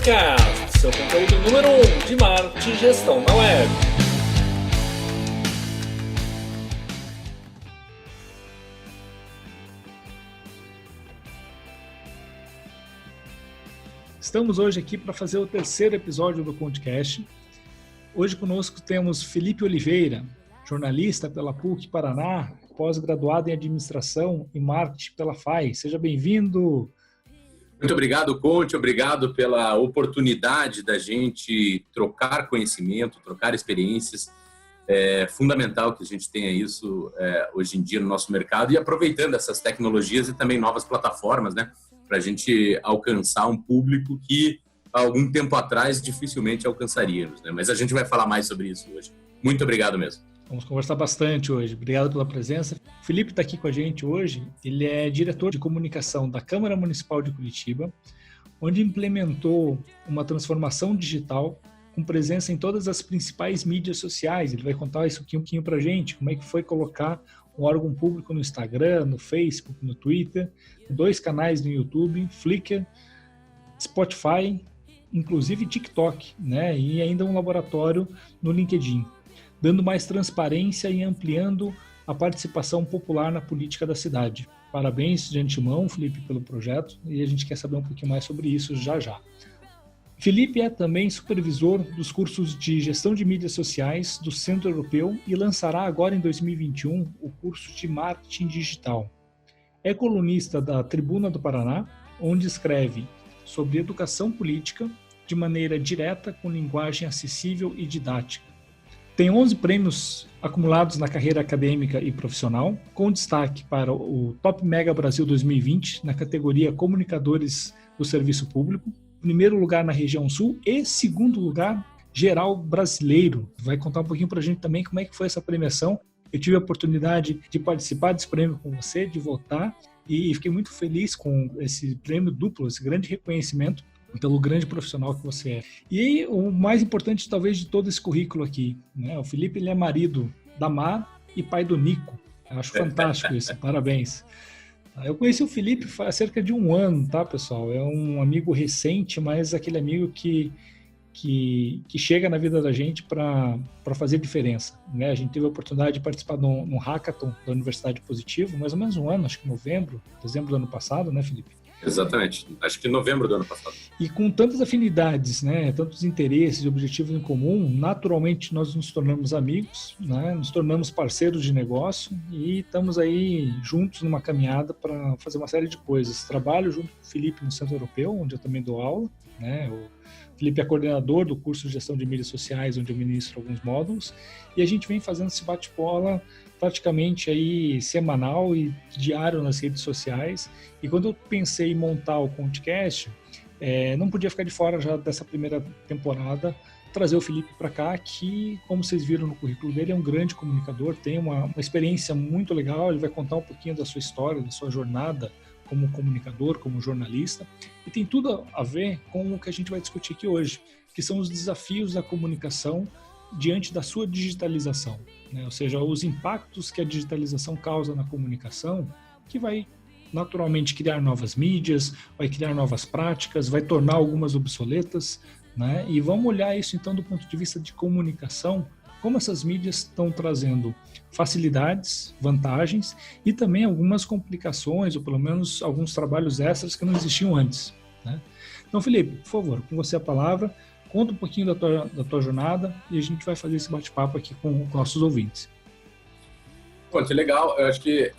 Coachcast, seu conteúdo número 1 de marketing e gestão na web. Estamos hoje aqui para fazer o terceiro episódio do Coachcast. Hoje conosco temos Felipe Oliveira, jornalista pela PUC Paraná, pós-graduado em administração e marketing pela FAI. Seja bem-vindo. Muito obrigado, Conte. Obrigado pela oportunidade da gente trocar conhecimento, trocar experiências. É fundamental que a gente tenha isso hoje em dia no nosso mercado e aproveitando essas tecnologias e também novas plataformas, né, para a gente alcançar um público que há algum tempo atrás dificilmente alcançaríamos, né? Mas a gente vai falar mais sobre isso hoje. Muito obrigado mesmo. Vamos conversar bastante hoje. Obrigado pela presença. O Felipe está aqui com a gente hoje. Ele é diretor de comunicação da Câmara Municipal de Curitiba, onde implementou uma transformação digital com presença em todas as principais mídias sociais. Ele vai contar isso aqui um pouquinho para a gente, como é que foi colocar um órgão público no Instagram, no Facebook, no Twitter, 2 canais no YouTube, Flickr, Spotify, inclusive TikTok, né? E ainda um laboratório no LinkedIn, dando mais transparência e ampliando a participação popular na política da cidade. Parabéns de antemão, Felipe, pelo projeto, e a gente quer saber um pouquinho mais sobre isso já já. Felipe é também supervisor dos cursos de gestão de mídias sociais do Centro Europeu e lançará agora em 2021 o curso de marketing digital. É colunista da Tribuna do Paraná, onde escreve sobre educação política de maneira direta, com linguagem acessível e didática. Tem 11 prêmios acumulados na carreira acadêmica e profissional, com destaque para o Top Mega Brasil 2020, na categoria Comunicadores do Serviço Público, primeiro lugar na região sul e segundo lugar geral brasileiro. Vai contar um pouquinho para a gente também como é que foi essa premiação. Eu tive a oportunidade de participar desse prêmio com você, de votar, e fiquei muito feliz com esse prêmio duplo, esse grande reconhecimento pelo grande profissional que você é. E o mais importante, talvez, de todo esse currículo aqui, né? O Felipe, ele é marido da Mar e pai do Nico. Eu acho fantástico isso, parabéns. Eu conheci o Felipe há cerca de 1 ano, tá, pessoal? É um amigo recente, mas aquele amigo que chega na vida da gente para fazer diferença, né? A gente teve a oportunidade de participar num hackathon da Universidade Positivo, mais ou menos 1 ano, acho que dezembro do ano passado, né, Felipe? Exatamente, acho que em novembro do ano passado. E com tantas afinidades, né, tantos interesses e objetivos em comum, naturalmente nós nos tornamos amigos, né, nos tornamos parceiros de negócio e estamos aí juntos numa caminhada para fazer uma série de coisas. Trabalho junto com o Felipe no Centro Europeu, onde eu também dou aula, né, o Felipe é coordenador do curso de gestão de mídias sociais, onde eu ministro alguns módulos, e a gente vem fazendo esse bate-bola praticamente aí semanal e diário nas redes sociais. E quando eu pensei em montar o Coachcast, não podia ficar de fora já dessa primeira temporada, trazer o Felipe para cá, que, como vocês viram no currículo dele, é um grande comunicador, tem uma experiência muito legal. Ele vai contar um pouquinho da sua história, da sua jornada como comunicador, como jornalista, e tem tudo a ver com o que a gente vai discutir aqui hoje, que são os desafios da comunicação diante da sua digitalização, né? Ou seja, os impactos que a digitalização causa na comunicação, que vai naturalmente criar novas mídias, vai criar novas práticas, vai tornar algumas obsoletas, né? E vamos olhar isso então do ponto de vista de comunicação, como essas mídias estão trazendo facilidades, vantagens e também algumas complicações, ou pelo menos alguns trabalhos extras que não existiam antes, né? Então, Felipe, por favor, com você a palavra. Conta um pouquinho da tua jornada e a gente vai fazer esse bate-papo aqui com nossos ouvintes. Pô, que legal. Eu acho que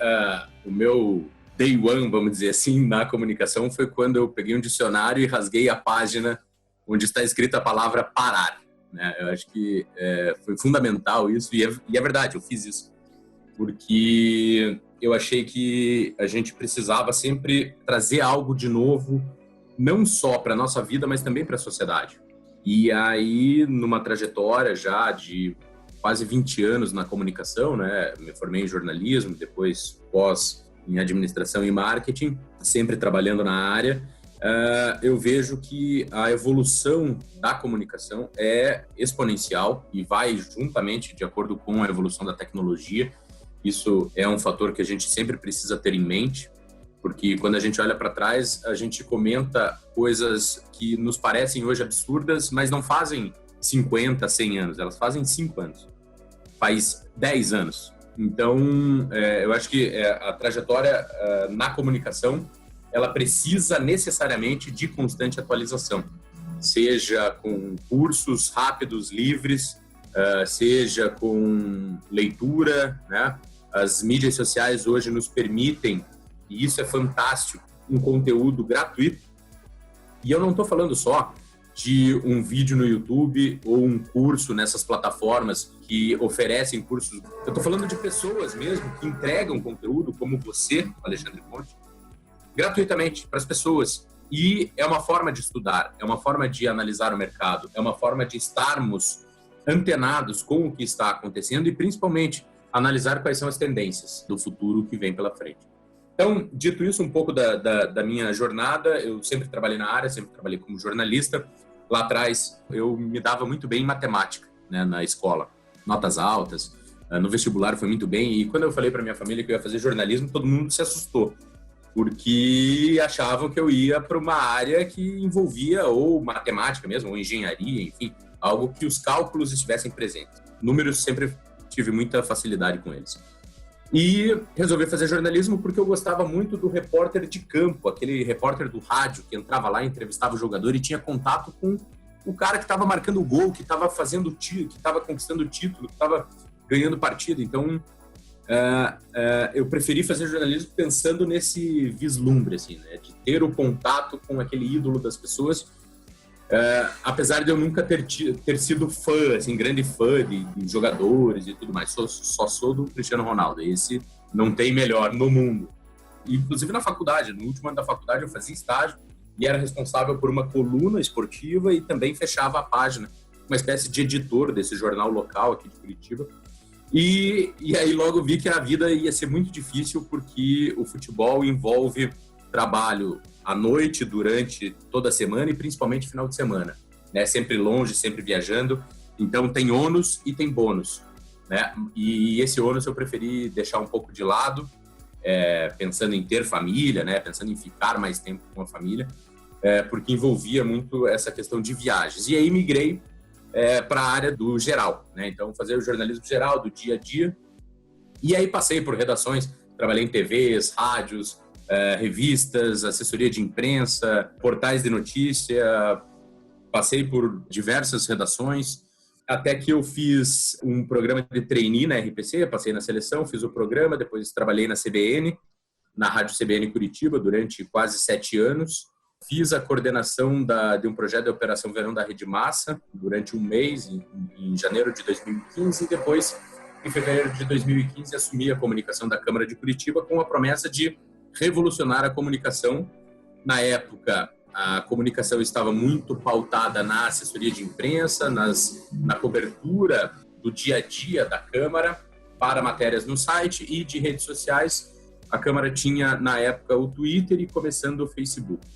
o meu day one, vamos dizer assim, na comunicação foi quando eu peguei um dicionário e rasguei a página onde está escrita a palavra parar, né? Eu acho que foi fundamental isso e é verdade, eu fiz isso. Porque eu achei que a gente precisava sempre trazer algo de novo, não só para a nossa vida, mas também para a sociedade. E aí, numa trajetória já de quase 20 anos na comunicação, né? Me formei em jornalismo, depois pós em administração e marketing, sempre trabalhando na área. Eu vejo que a evolução da comunicação é exponencial e vai juntamente de acordo com a evolução da tecnologia. Isso é um fator que a gente sempre precisa ter em mente, Porque quando a gente olha para trás, a gente comenta coisas que nos parecem hoje absurdas, mas não fazem 50, 100 anos, elas fazem 5 anos, faz 10 anos. Então, eu acho que a trajetória na comunicação, ela precisa necessariamente de constante atualização, seja com cursos rápidos, livres, seja com leitura, né? As mídias sociais hoje nos permitem, e isso é fantástico, um conteúdo gratuito. E eu não estou falando só de um vídeo no YouTube ou um curso nessas plataformas que oferecem cursos. Eu estou falando de pessoas mesmo que entregam conteúdo, como você, Alexandre Ponte, gratuitamente para as pessoas. E é uma forma de estudar, é uma forma de analisar o mercado, é uma forma de estarmos antenados com o que está acontecendo e, principalmente, analisar quais são as tendências do futuro que vem pela frente. Então, dito isso, um pouco da minha jornada, eu sempre trabalhei na área, sempre trabalhei como jornalista. Lá atrás, eu me dava muito bem em matemática, né, na escola, notas altas, no vestibular foi muito bem. E quando eu falei para minha família que eu ia fazer jornalismo, todo mundo se assustou, porque achavam que eu ia para uma área que envolvia ou matemática mesmo, ou engenharia, enfim, algo que os cálculos estivessem presentes. Números sempre tive muita facilidade com eles. E resolvi fazer jornalismo porque eu gostava muito do repórter de campo, aquele repórter do rádio que entrava lá, entrevistava o jogador e tinha contato com o cara que estava marcando o gol, que estava fazendo tiro, que estava conquistando o título, que estava ganhando partida. Então, eu preferi fazer jornalismo pensando nesse vislumbre, assim, né, de ter o contato com aquele ídolo das pessoas. Apesar de eu nunca ter sido fã, assim, grande fã de jogadores e tudo mais, só sou do Cristiano Ronaldo. Esse não tem melhor no mundo. Inclusive na faculdade, no último ano da faculdade eu fazia estágio e era responsável por uma coluna esportiva e também fechava a página, uma espécie de editor desse jornal local aqui de Curitiba. E aí logo vi que a vida ia ser muito difícil porque o futebol envolve trabalho à noite, durante toda a semana e principalmente final de semana, né? Sempre longe, sempre viajando. Então tem ônus e tem bônus, né? E esse ônus eu preferi deixar um pouco de lado, pensando em ter família, né? Pensando em ficar mais tempo com a família, porque envolvia muito essa questão de viagens. E aí migrei para a área do geral, né? Então fazer o jornalismo geral, do dia a dia. E aí passei por redações, trabalhei em TVs, rádios, revistas, assessoria de imprensa, portais de notícia, passei por diversas redações, até que eu fiz um programa de trainee na RPC, passei na seleção, fiz o programa, depois trabalhei na CBN, na Rádio CBN Curitiba, durante quase 7 anos. Fiz a coordenação de um projeto de Operação Verão da Rede Massa, durante um mês, em janeiro de 2015, e depois, em fevereiro de 2015, assumi a comunicação da Câmara de Curitiba com a promessa de revolucionar a comunicação. Na época, a comunicação estava muito pautada na assessoria de imprensa, na cobertura do dia a dia da Câmara, para matérias no site e de redes sociais. A Câmara tinha, na época, o Twitter e começando o Facebook.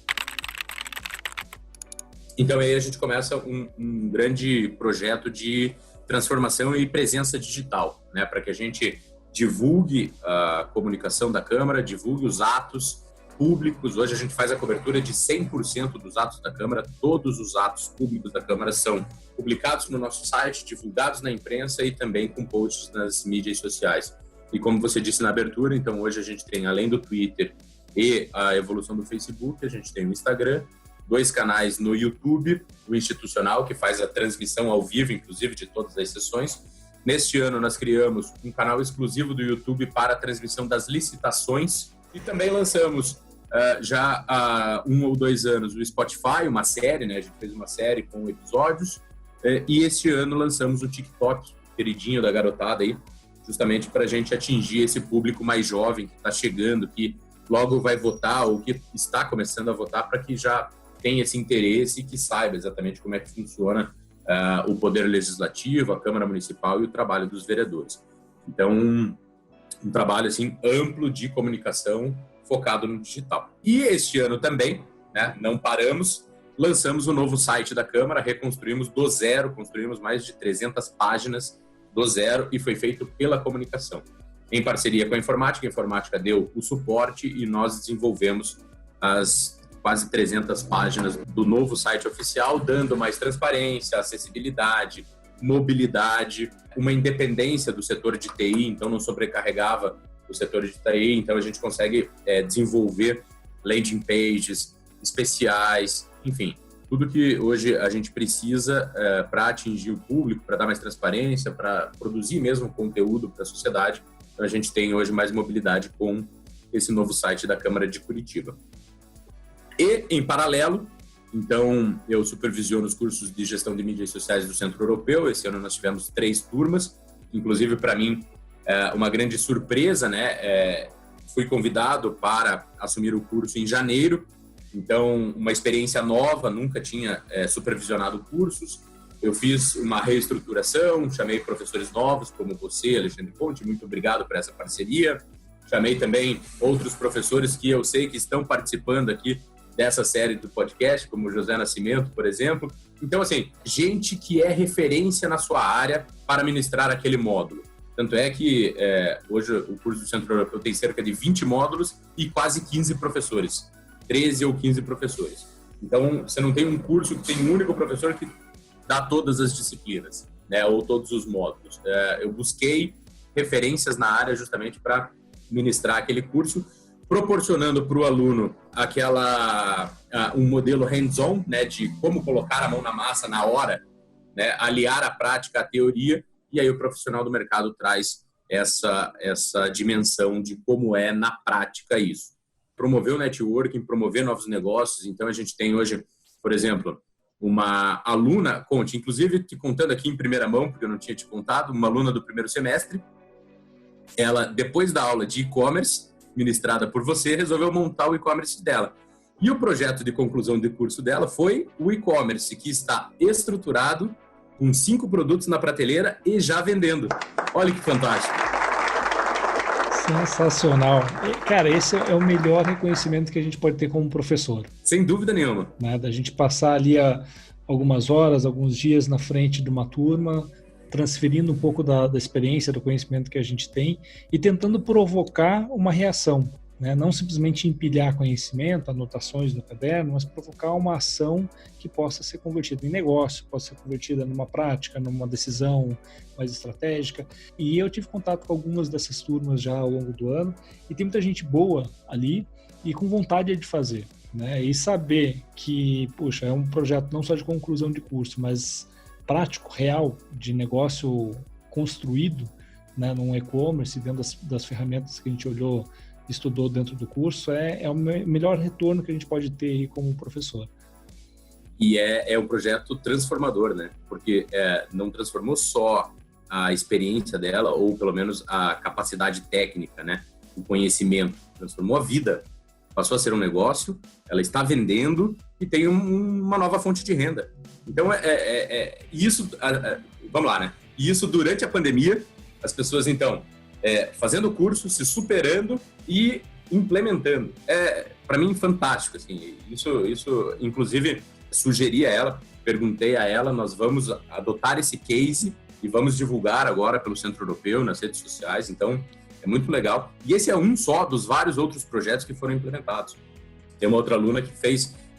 Então, aí a gente começa um grande projeto de transformação e presença digital, né, para que a gente divulgue a comunicação da Câmara, divulgue os atos públicos. Hoje a gente faz a cobertura de 100% dos atos da Câmara. Todos os atos públicos da Câmara são publicados no nosso site, divulgados na imprensa e também com posts nas mídias sociais. E como você disse na abertura, então hoje a gente tem, além do Twitter e a evolução do Facebook, a gente tem o Instagram, 2 canais no YouTube, o institucional, que faz a transmissão ao vivo, inclusive, de todas as sessões. Neste ano, nós criamos um canal exclusivo do YouTube para a transmissão das licitações e também lançamos, já há 1 ou 2 anos, o Spotify, uma série, né? A gente fez uma série com episódios, e este ano lançamos o TikTok, queridinho da garotada aí, justamente para a gente atingir esse público mais jovem que está chegando, que logo vai votar ou que está começando a votar, para que já tenha esse interesse e que saiba exatamente como é que funciona o Poder Legislativo, a Câmara Municipal e o trabalho dos vereadores. Então, um trabalho assim, amplo de comunicação focado no digital. E este ano também, né, não paramos, lançamos o novo site da Câmara, reconstruímos do zero, construímos mais de 300 páginas do zero e foi feito pela comunicação. em parceria com a informática deu o suporte e nós desenvolvemos as quase 300 páginas do novo site oficial, dando mais transparência, acessibilidade, mobilidade, uma independência do setor de TI, então não sobrecarregava o setor de TI, então a gente consegue desenvolver landing pages especiais, enfim, tudo que hoje a gente precisa para atingir o público, para dar mais transparência, para produzir mesmo conteúdo para a sociedade. Então a gente tem hoje mais mobilidade com esse novo site da Câmara de Curitiba. E, em paralelo, então, eu supervisiono os cursos de gestão de mídias sociais do Centro Europeu. Esse ano nós tivemos 3 turmas, inclusive para mim, uma grande surpresa, né? Fui convidado para assumir o curso em janeiro, então, uma experiência nova, nunca tinha supervisionado cursos. Eu fiz uma reestruturação, chamei professores novos, como você, Alexandre Ponte, muito obrigado por essa parceria. Chamei também outros professores que eu sei que estão participando aqui dessa série do podcast, como o José Nascimento, por exemplo. Então, assim, gente que é referência na sua área para ministrar aquele módulo. Tanto é que hoje o curso do Centro Europeu tem cerca de 20 módulos e quase 15 professores, 13 ou 15 professores. Então, você não tem um curso que tem um único professor que dá todas as disciplinas, né, ou todos os módulos. Eu busquei referências na área justamente para ministrar aquele curso, proporcionando para o aluno um modelo hands-on, né, de como colocar a mão na massa na hora, né, aliar a prática à teoria, e aí o profissional do mercado traz essa dimensão de como é na prática isso. Promover o networking, promover novos negócios. Então a gente tem hoje, por exemplo, uma aluna, inclusive te contando aqui em primeira mão, porque eu não tinha te contado, uma aluna do primeiro semestre, ela, depois da aula de e-commerce, ministrada por você, resolveu montar o e-commerce dela. E o projeto de conclusão de curso dela foi o e-commerce, que está estruturado com 5 produtos na prateleira e já vendendo. Olha que fantástico. Sensacional. Cara, esse é o melhor reconhecimento que a gente pode ter como professor. Sem dúvida nenhuma. Né? Da gente passar ali algumas horas, alguns dias na frente de uma turma, transferindo um pouco da experiência, do conhecimento que a gente tem e tentando provocar uma reação, né? Não simplesmente empilhar conhecimento, anotações no caderno, mas provocar uma ação que possa ser convertida em negócio, possa ser convertida numa prática, numa decisão mais estratégica. E eu tive contato com algumas dessas turmas já ao longo do ano e tem muita gente boa ali e com vontade de fazer, né? E saber que, puxa, é um projeto não só de conclusão de curso, mas prático, real, de negócio construído, né, num e-commerce, dentro das ferramentas que a gente olhou, estudou dentro do curso, é o melhor retorno que a gente pode ter aí como professor. E é um projeto transformador, né? Porque não transformou só a experiência dela, ou pelo menos a capacidade técnica, né? O conhecimento, transformou a vida. Passou a ser um negócio, ela está vendendo e tem uma nova fonte de renda. Então, isso, vamos lá, né? E isso durante a pandemia, as pessoas, então, fazendo o curso, se superando e implementando. Para mim, fantástico, assim. Isso, inclusive, sugeri a ela, perguntei a ela, nós vamos adotar esse case e vamos divulgar agora pelo Centro Europeu, nas redes sociais, então é muito legal. E esse é um só dos vários outros projetos que foram implementados. Tem uma outra aluna que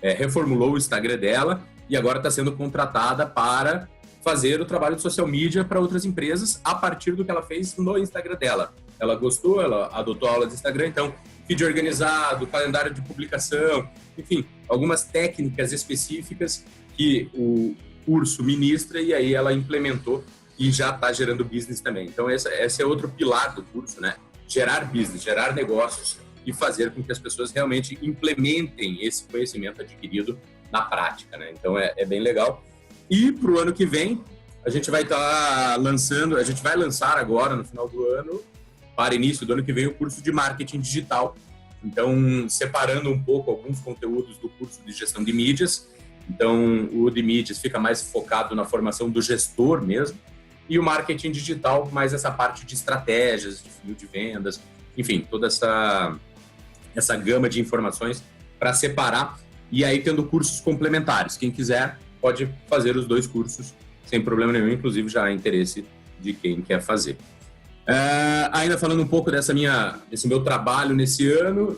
reformulou o Instagram dela e agora está sendo contratada para fazer o trabalho de social media para outras empresas a partir do que ela fez no Instagram dela. Ela gostou, ela adotou a aula de Instagram, então feed organizado, calendário de publicação, enfim, algumas técnicas específicas que o curso ministra e aí ela implementou e já está gerando business também. Então esse é outro pilar do curso, né? Gerar business, gerar negócios e fazer com que as pessoas realmente implementem esse conhecimento adquirido na prática, né? Então é bem legal. E para o ano que vem, a gente vai lançar agora, no final do ano, para início do ano que vem, o curso de marketing digital. Então, separando um pouco alguns conteúdos do curso de gestão de mídias. Então, o de mídias fica mais focado na formação do gestor mesmo. E o marketing digital, mais essa parte de estratégias, de funil de vendas, enfim, toda essa gama de informações para separar. E aí, tendo cursos complementares. Quem quiser pode fazer os 2 cursos sem problema nenhum, inclusive já há interesse de quem quer fazer. Ainda falando um pouco desse meu trabalho nesse ano,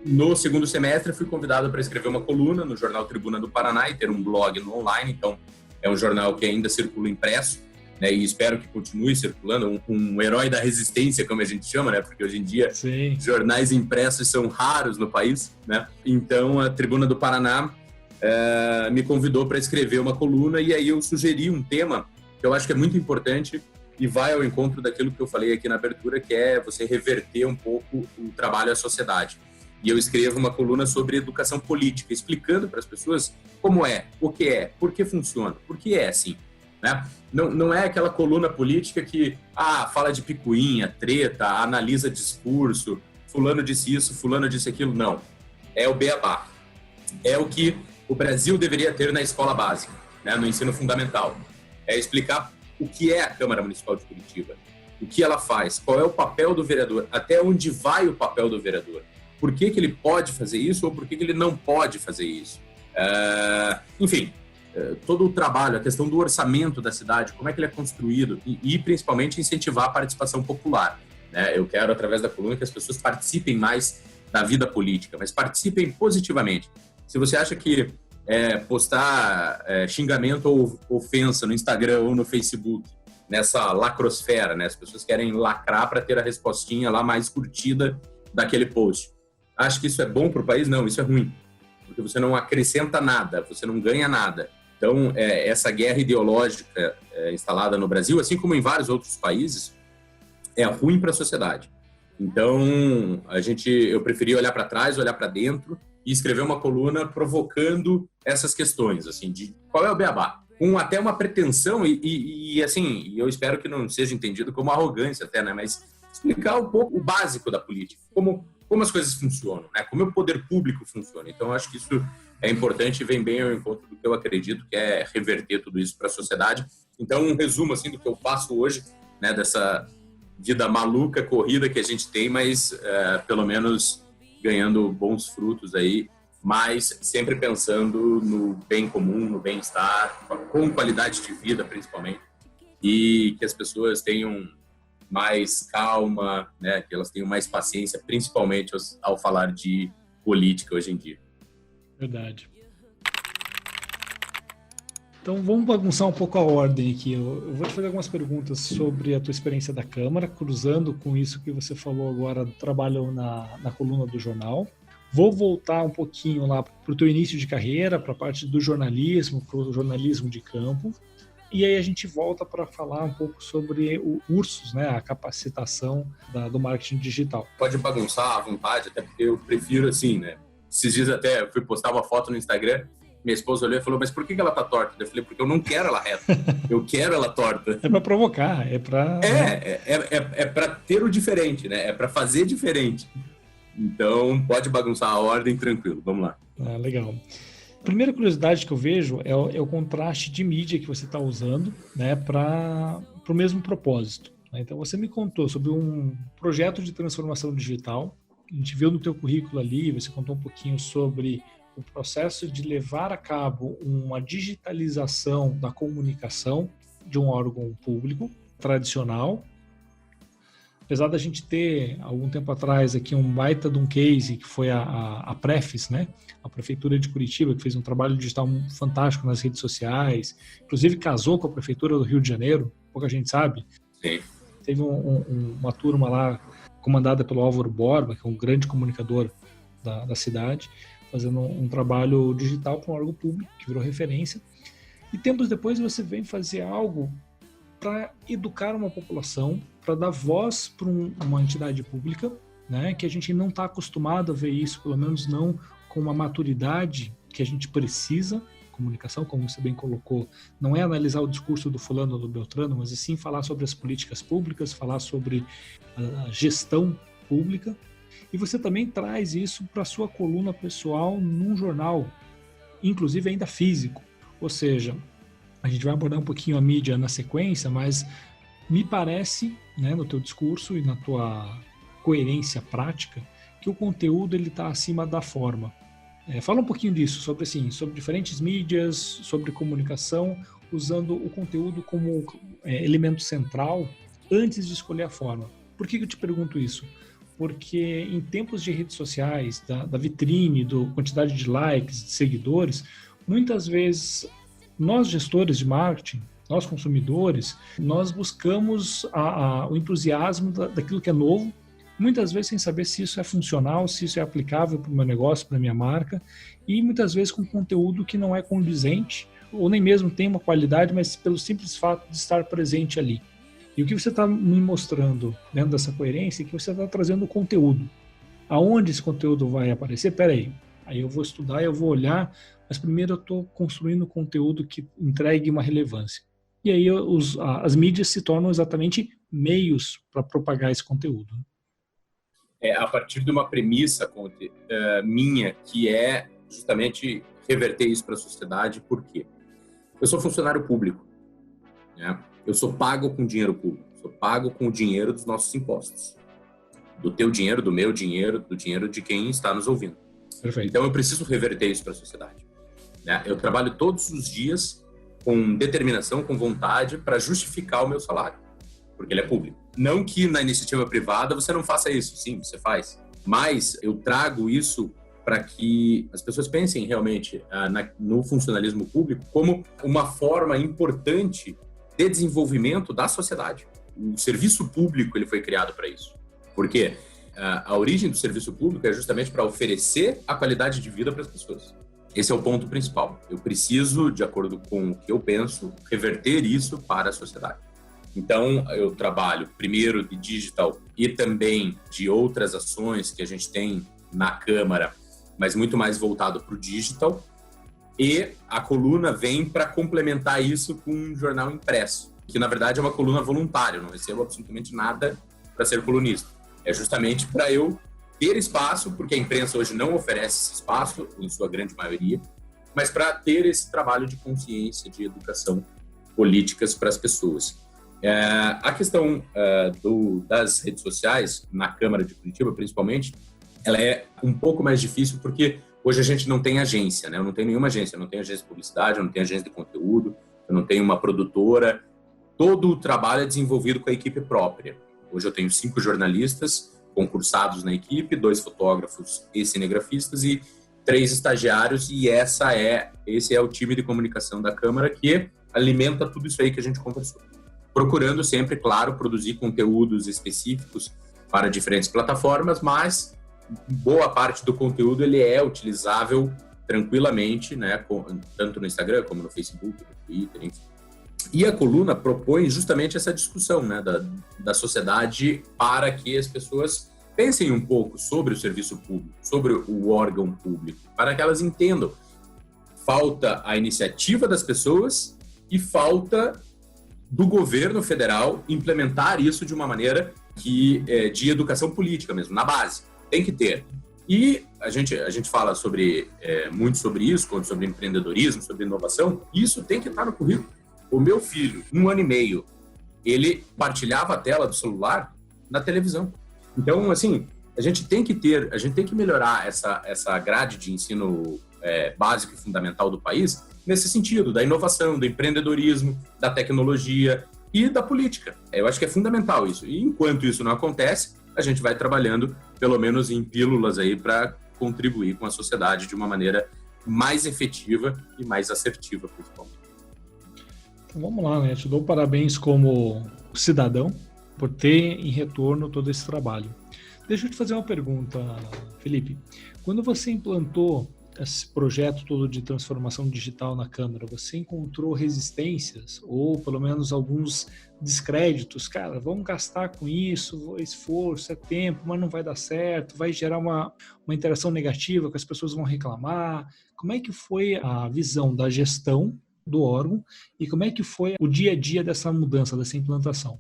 no segundo semestre fui convidado para escrever uma coluna no jornal Tribuna do Paraná e ter um blog no online, então é um jornal que ainda circula impresso, né, e espero que continue circulando, um herói da resistência, como a gente chama, né, porque hoje em dia Sim. Jornais impressos são raros no país, né? Então a Tribuna do Paraná me convidou para escrever uma coluna e aí eu sugeri um tema que eu acho que é muito importante e vai ao encontro daquilo que eu falei aqui na abertura, que é você reverter um pouco o trabalho à sociedade. E eu escrevo uma coluna sobre educação política, explicando para as pessoas como é, o que é, por que funciona, por que é assim, né? Não é aquela coluna política que fala de picuinha, treta, analisa discurso, fulano disse isso, fulano disse aquilo, não. É o beabá. É o que o Brasil deveria ter na escola básica, né, no ensino fundamental. É explicar o que é a Câmara Municipal de Curitiba, o que ela faz, qual é o papel do vereador, até onde vai o papel do vereador, por que ele pode fazer isso ou por que ele não pode fazer isso. Enfim, todo o trabalho, a questão do orçamento da cidade, como é que ele é construído e principalmente incentivar a participação popular, né? Eu quero, através da coluna, que as pessoas participem mais da vida política, mas participem positivamente. Se você acha que postar xingamento ou ofensa no Instagram ou no Facebook, nessa lacrosfera, né? As pessoas querem lacrar para ter a respostinha lá mais curtida daquele post. Acho que isso é bom para o país? Não, isso é ruim, porque você não acrescenta nada, você não ganha nada. Então, essa guerra ideológica instalada no Brasil, assim como em vários outros países, é ruim para a sociedade. Então, eu preferi olhar para trás, olhar para dentro e escrever uma coluna provocando essas questões, assim, de qual é o beabá, com até uma pretensão e assim, eu espero que não seja entendido como arrogância até, né, mas explicar um pouco o básico da política, como as coisas funcionam, né, como o poder público funciona. Então, eu acho que isso é importante e vem bem ao encontro do que eu acredito, que é reverter tudo isso para a sociedade. Então, um resumo, assim, do que eu faço hoje, né, dessa vida maluca, corrida que a gente tem, mas pelo menos ganhando bons frutos aí, mas sempre pensando no bem comum, no bem-estar, com qualidade de vida principalmente, e que as pessoas tenham mais calma, né, que elas tenham mais paciência, principalmente ao falar de política hoje em dia. Verdade. Então vamos bagunçar um pouco a ordem aqui. Eu vou te fazer algumas perguntas sobre a tua experiência da Câmara, cruzando com isso que você falou agora do trabalho na coluna do jornal. Vou voltar um pouquinho lá para o teu início de carreira, para a parte do jornalismo, para o jornalismo de campo. E aí a gente volta para falar um pouco sobre o Ursus, né, a capacitação do marketing digital. Pode bagunçar à vontade, até porque eu prefiro assim, né? Esses dias até eu fui postar uma foto no Instagram, minha esposa olhou e falou, mas por que ela tá torta? Eu falei, porque eu não quero ela reta, eu quero ela torta. É para provocar, é para... É para ter o diferente, né? É para fazer diferente. Então, pode bagunçar a ordem, tranquilo, vamos lá. Legal. A primeira curiosidade que eu vejo é o contraste de mídia que você está usando, né, para o mesmo propósito. Então, você me contou sobre um projeto de transformação digital, a gente viu no teu currículo ali, você contou um pouquinho sobre o processo de levar a cabo uma digitalização da comunicação de um órgão público tradicional. Apesar da gente ter, algum tempo atrás, aqui um baita de um case, que foi a Prefis, né? A Prefeitura de Curitiba, que fez um trabalho digital fantástico nas redes sociais, inclusive casou com a Prefeitura do Rio de Janeiro, pouca gente sabe. Sim. Teve uma turma lá, comandada pelo Álvaro Borba, que é um grande comunicador da cidade, fazendo um trabalho digital para um órgão público, que virou referência. E tempos depois você vem fazer algo para educar uma população, para dar voz para uma entidade pública, né, que a gente não está acostumado a ver isso, pelo menos não com uma maturidade que a gente precisa. Comunicação, como você bem colocou, não é analisar o discurso do fulano ou do Beltrano, mas sim falar sobre as políticas públicas, falar sobre a gestão pública. E você também traz isso para a sua coluna pessoal num jornal, inclusive ainda físico. Ou seja, a gente vai abordar um pouquinho a mídia na sequência, mas me parece, né, no teu discurso e na tua coerência prática, que o conteúdo está acima da forma. Fala um pouquinho disso, sobre diferentes mídias, sobre comunicação, usando o conteúdo como elemento central antes de escolher a forma. Por que eu te pergunto isso? Porque em tempos de redes sociais, da vitrine, da quantidade de likes, de seguidores, muitas vezes nós gestores de marketing, nós consumidores, nós buscamos o entusiasmo daquilo que é novo, muitas vezes sem saber se isso é funcional, se isso é aplicável para o meu negócio, para a minha marca, e muitas vezes com conteúdo que não é condizente, ou nem mesmo tem uma qualidade, mas pelo simples fato de estar presente ali. E o que você está me mostrando dentro dessa coerência é que você está trazendo o conteúdo. Aonde esse conteúdo vai aparecer? Peraí, aí eu vou estudar, eu vou olhar, mas primeiro eu estou construindo conteúdo que entregue uma relevância. E aí as mídias se tornam exatamente meios para propagar esse conteúdo. A partir de uma premissa minha, que é justamente reverter isso para a sociedade. Por quê? Eu sou funcionário público, né? Eu sou pago com dinheiro público, sou pago com o dinheiro dos nossos impostos, do teu dinheiro, do meu dinheiro, do dinheiro de quem está nos ouvindo. Perfeito. Então eu preciso reverter isso para a sociedade, né? Eu trabalho todos os dias com determinação, com vontade, para justificar o meu salário, porque ele é público. Não que na iniciativa privada você não faça isso, sim, você faz. Mas eu trago isso para que as pessoas pensem realmente no funcionalismo público como uma forma importante de desenvolvimento da sociedade. O serviço público ele foi criado para isso. Por quê? A origem do serviço público é justamente para oferecer a qualidade de vida para as pessoas. Esse é o ponto principal. Eu preciso, de acordo com o que eu penso, reverter isso para a sociedade. Então, eu trabalho primeiro de digital e também de outras ações que a gente tem na Câmara, mas muito mais voltado para o digital. E a coluna vem para complementar isso com um jornal impresso, que na verdade é uma coluna voluntária, eu não recebo absolutamente nada para ser colunista. É justamente para eu ter espaço, porque a imprensa hoje não oferece esse espaço, em sua grande maioria, mas para ter esse trabalho de consciência, de educação políticas para as pessoas. A questão das redes sociais, na Câmara de Curitiba principalmente, ela é um pouco mais difícil porque hoje a gente não tem agência, né? Eu não tenho nenhuma agência, eu não tenho agência de publicidade, eu não tenho agência de conteúdo, eu não tenho uma produtora. Todo o trabalho é desenvolvido com a equipe própria. Hoje eu tenho 5 jornalistas concursados na equipe, 2 fotógrafos e cinegrafistas e 3 estagiários, e esse é o time de comunicação da Câmara que alimenta tudo isso aí que a gente conversou. Procurando sempre, claro, produzir conteúdos específicos para diferentes plataformas, mas boa parte do conteúdo ele é utilizável tranquilamente, né, tanto no Instagram como no Facebook, no Twitter, enfim. E a coluna propõe justamente essa discussão, né, da sociedade para que as pessoas pensem um pouco sobre o serviço público, sobre o órgão público, para que elas entendam. Falta a iniciativa das pessoas e falta do governo federal implementar isso de uma maneira de educação política mesmo, na base. Tem que ter. E a gente fala muito sobre isso, sobre empreendedorismo, sobre inovação. Isso tem que estar no currículo. O meu filho, 1 ano e meio, ele partilhava a tela do celular na televisão. Então, assim, a gente tem que melhorar essa grade de ensino básico e fundamental do país nesse sentido, da inovação, do empreendedorismo, da tecnologia e da política. Eu acho que é fundamental isso. E enquanto isso não acontece, a gente vai trabalhando, pelo menos em pílulas aí, para contribuir com a sociedade de uma maneira mais efetiva e mais assertiva, principalmente. Então vamos lá, né? Eu te dou parabéns como cidadão por ter em retorno todo esse trabalho. Deixa eu te fazer uma pergunta, Felipe. Quando você implantou esse projeto todo de transformação digital na Câmara, você encontrou resistências ou pelo menos alguns descréditos? Cara, vamos gastar com isso, esforço, é tempo, mas não vai dar certo, vai gerar uma interação negativa, que as pessoas vão reclamar. Como é que foi a visão da gestão do órgão e como é que foi o dia a dia dessa mudança, dessa implantação?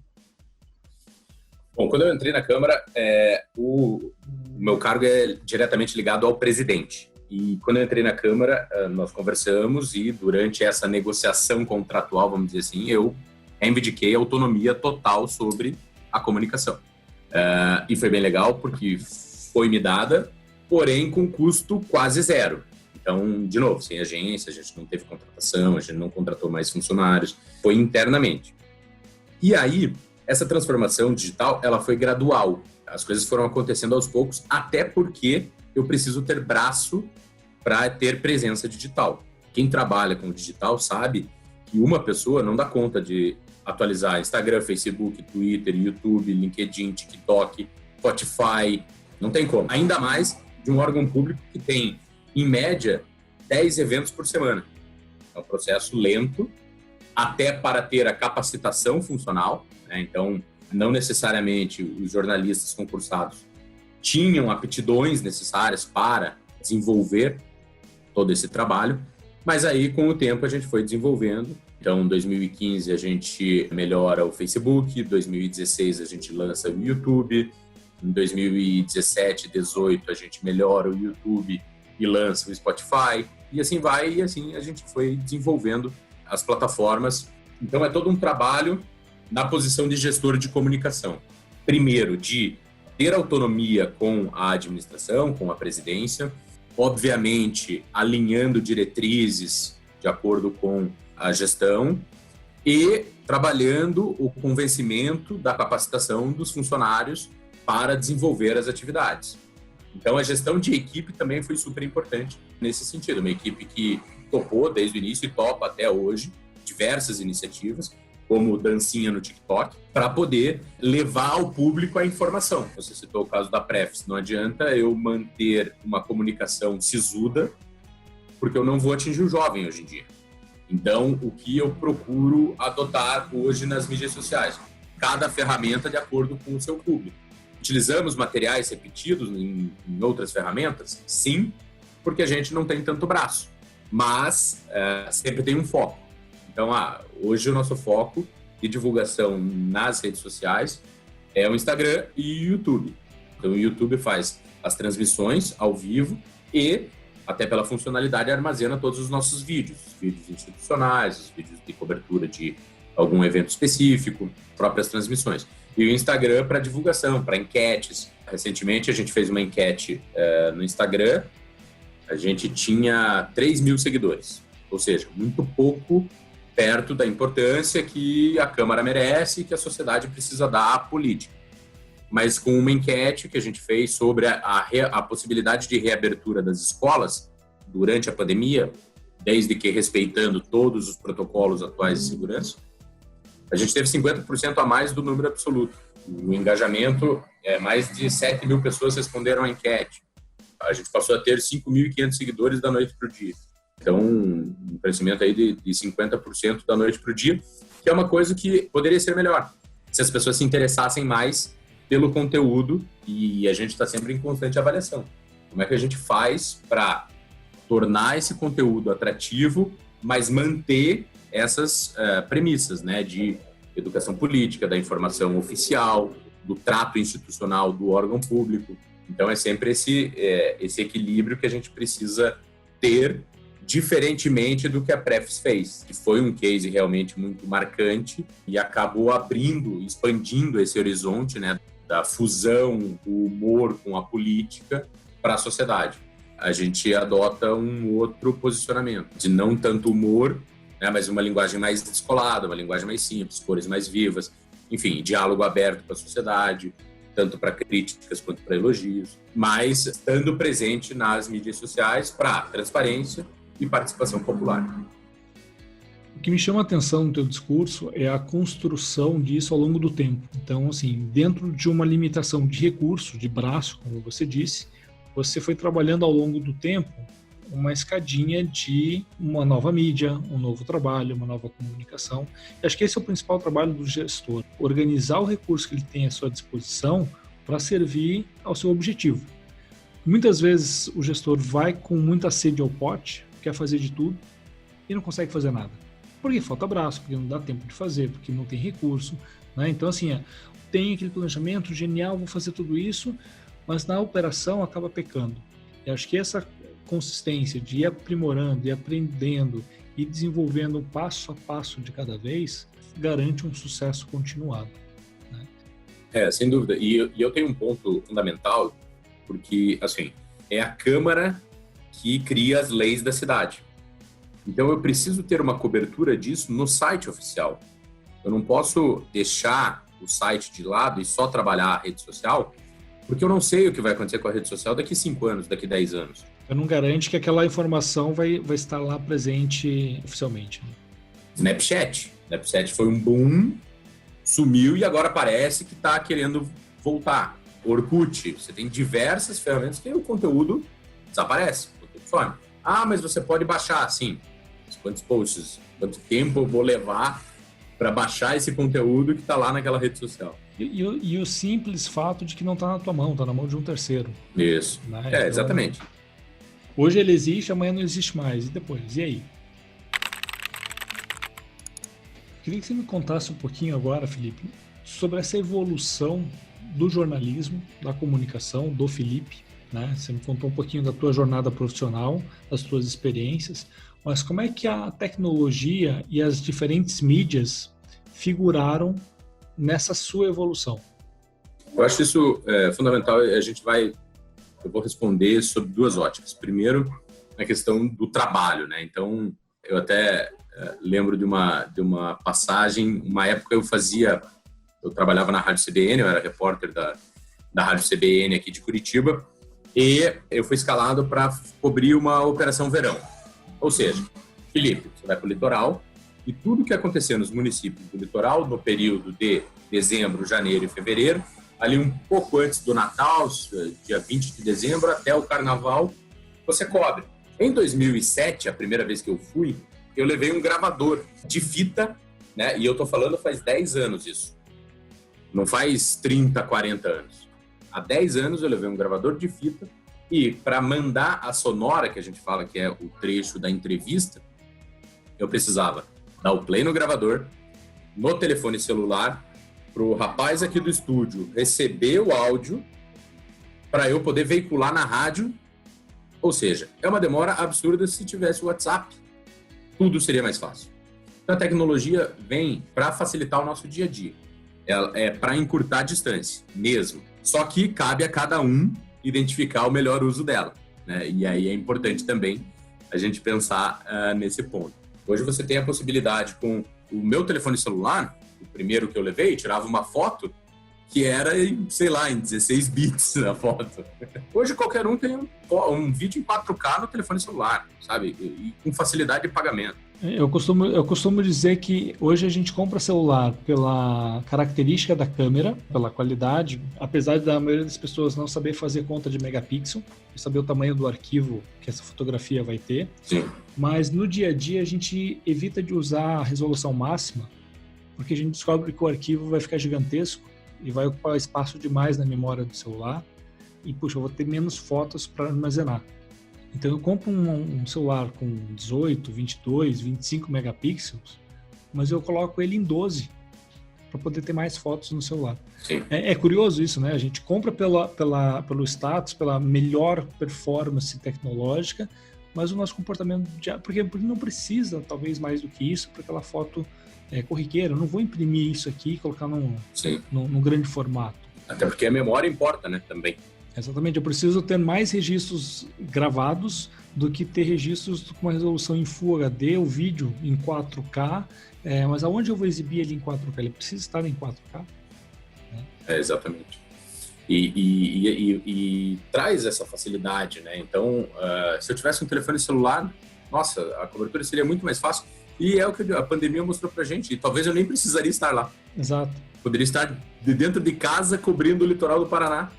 Bom, quando eu entrei na Câmara, o meu cargo é diretamente ligado ao presidente. E quando eu entrei na Câmara, nós conversamos e durante essa negociação contratual, vamos dizer assim, eu reivindiquei autonomia total sobre a comunicação. E foi bem legal porque foi me dada, porém com custo quase zero. Então, de novo, sem agência, a gente não teve contratação, a gente não contratou mais funcionários, foi internamente. E aí, Essa transformação digital, ela foi gradual. As coisas foram acontecendo aos poucos, até porque eu preciso ter braço para ter presença digital. Quem trabalha com digital sabe que uma pessoa não dá conta de atualizar Instagram, Facebook, Twitter, YouTube, LinkedIn, TikTok, Spotify. Não tem como. Ainda mais de um órgão público que tem, em média, 10 eventos por semana. É um processo lento, até para ter a capacitação funcional, né? Então, não necessariamente os jornalistas concursados tinham aptidões necessárias para desenvolver todo esse trabalho, mas aí, com o tempo, a gente foi desenvolvendo. Então, em 2015, a gente melhora o Facebook, em 2016, a gente lança o YouTube, em 2017, 2018, a gente melhora o YouTube e lança o Spotify, e assim vai, e assim a gente foi desenvolvendo as plataformas. Então, é todo um trabalho na posição de gestor de comunicação. Primeiro, de ter autonomia com a administração, com a presidência, obviamente alinhando diretrizes de acordo com a gestão e trabalhando o convencimento da capacitação dos funcionários para desenvolver as atividades. Então, a gestão de equipe também foi super importante nesse sentido. Uma equipe que topou desde o início e topa até hoje diversas iniciativas, como dancinha no TikTok, para poder levar ao público a informação. Você citou o caso da Prefis. Não adianta eu manter uma comunicação sisuda, porque eu não vou atingir o jovem hoje em dia. Então, o que eu procuro adotar hoje nas mídias sociais? Cada ferramenta de acordo com o seu público. Utilizamos materiais repetidos em outras ferramentas? Sim, porque a gente não tem tanto braço. Mas sempre tem um foco. Então, hoje o nosso foco de divulgação nas redes sociais é o Instagram e o YouTube. Então, o YouTube faz as transmissões ao vivo e, até pela funcionalidade, armazena todos os nossos vídeos. Os vídeos institucionais, os vídeos de cobertura de algum evento específico, próprias transmissões. E o Instagram para divulgação, para enquetes. Recentemente, a gente fez uma enquete no Instagram. A gente tinha 3 mil seguidores. Ou seja, muito pouco perto da importância que a Câmara merece e que a sociedade precisa dar à política. Mas com uma enquete que a gente fez sobre a possibilidade de reabertura das escolas durante a pandemia, desde que respeitando todos os protocolos atuais de segurança, a gente teve 50% a mais do número absoluto. O engajamento, mais de 7 mil pessoas responderam à enquete. A gente passou a ter 5.500 seguidores da noite para o dia. Então, um crescimento aí de 50% da noite para o dia, que é uma coisa que poderia ser melhor, se as pessoas se interessassem mais pelo conteúdo, e a gente está sempre em constante avaliação. Como é que a gente faz para tornar esse conteúdo atrativo, mas manter essas premissas, né, de educação política, da informação oficial, do trato institucional do órgão público. Então, é sempre esse equilíbrio que a gente precisa ter, diferentemente do que a Prefis fez, que foi um case realmente muito marcante e acabou abrindo, expandindo esse horizonte, né, da fusão do humor com a política para a sociedade. A gente adota um outro posicionamento, de não tanto humor, né, mas uma linguagem mais descolada, uma linguagem mais simples, cores mais vivas, enfim, diálogo aberto com a sociedade, tanto para críticas quanto para elogios, mas estando presente nas mídias sociais para transparência e participação popular. O que me chama a atenção no teu discurso é a construção disso ao longo do tempo. Então, assim, dentro de uma limitação de recurso, de braço, como você disse, você foi trabalhando ao longo do tempo uma escadinha de uma nova mídia, um novo trabalho, uma nova comunicação. E acho que esse é o principal trabalho do gestor, organizar o recurso que ele tem à sua disposição para servir ao seu objetivo. Muitas vezes o gestor vai com muita sede ao pote, quer fazer de tudo e não consegue fazer nada. Porque falta braço, porque não dá tempo de fazer, porque não tem recurso, né? Então, assim, tem aquele planejamento genial, vou fazer tudo isso, mas na operação acaba pecando. E acho que essa consistência de ir aprimorando, e aprendendo e desenvolvendo passo a passo de cada vez garante um sucesso continuado, né? Sem dúvida. E eu tenho um ponto fundamental, porque, assim, é a Câmara que cria as leis da cidade. Então, eu preciso ter uma cobertura disso no site oficial. Eu não posso deixar o site de lado e só trabalhar a rede social, porque eu não sei o que vai acontecer com a rede social daqui 5 anos, daqui 10 anos. Eu não garante que aquela informação vai estar lá presente oficialmente. Né? Snapchat foi um boom, sumiu e agora parece que está querendo voltar. Orkut, você tem diversas ferramentas que o conteúdo desaparece, o conteúdo some. Ah, mas você pode baixar, sim. Quantos posts, quanto tempo eu vou levar para baixar esse conteúdo que está lá naquela rede social? E o simples fato de que não está na tua mão, está na mão de um terceiro. Isso, Né? Então, exatamente. Hoje ele existe, amanhã não existe mais. E depois? E aí? Queria que você me contasse um pouquinho agora, Felipe, sobre essa evolução do jornalismo, da comunicação, do Felipe. Né? Você me contou um pouquinho da tua jornada profissional, das tuas experiências, mas como é que a tecnologia e as diferentes mídias figuraram nessa sua evolução? Eu acho isso fundamental. Eu vou responder sobre 2 óticas. Primeiro, na questão do trabalho, né? Então, eu até lembro de uma passagem. Uma época eu trabalhava na Rádio CBN, eu era repórter da Rádio CBN aqui de Curitiba, e eu fui escalado para cobrir uma operação verão. Ou seja, Felipe, você vai para o litoral e tudo que acontecer nos municípios do litoral no período de dezembro, janeiro e fevereiro, ali um pouco antes do Natal, dia 20 de dezembro, até o Carnaval, você cobre. Em 2007, a primeira vez que eu fui, eu levei um gravador de fita, né? E eu tô falando faz 10 anos isso. Não faz 30, 40 anos. Há 10 anos eu levei um gravador de fita e para mandar a sonora, que a gente fala que é o trecho da entrevista, eu precisava dar o play no gravador, no telefone celular, pro rapaz aqui do estúdio receber o áudio para eu poder veicular na rádio. Ou seja, é uma demora absurda. Se tivesse o WhatsApp, tudo seria mais fácil. Então a tecnologia vem para facilitar o nosso dia a dia. É para encurtar a distância mesmo. Só que cabe a cada um identificar o melhor uso dela, né? E aí é importante também a gente pensar nesse ponto. Hoje você tem a possibilidade com o meu telefone celular, o primeiro que eu levei, tirava uma foto que era, sei lá, em 16 bits a foto. Hoje qualquer um tem um vídeo em 4K no telefone celular, sabe? E com facilidade de pagamento. Eu costumo dizer que hoje a gente compra celular pela característica da câmera, pela qualidade, apesar da maioria das pessoas não saber fazer conta de megapixel, saber o tamanho do arquivo que essa fotografia vai ter. Sim. Mas no dia a dia a gente evita de usar a resolução máxima, porque a gente descobre que o arquivo vai ficar gigantesco e vai ocupar espaço demais na memória do celular e, puxa, eu vou ter menos fotos para armazenar. Então eu compro um celular com 18, 22, 25 megapixels, mas eu coloco ele em 12 para poder ter mais fotos no celular. É curioso isso, né? A gente compra pelo status, pela melhor performance tecnológica, mas o nosso comportamento porque não precisa talvez mais do que isso para aquela foto corriqueira. Eu não vou imprimir isso aqui e colocar num grande formato. Até porque a memória importa, né? Também. Exatamente, eu preciso ter mais registros gravados do que ter registros com uma resolução em Full HD, o vídeo em 4K, mas aonde eu vou exibir ele em 4K? Ele precisa estar em 4K? Né? Exatamente. E traz essa facilidade, né? Então, se eu tivesse um telefone celular, nossa, a cobertura seria muito mais fácil. E é o que a pandemia mostrou pra gente. E talvez eu nem precisaria estar lá. Exato. Poderia estar de dentro de casa cobrindo o litoral do Paraná.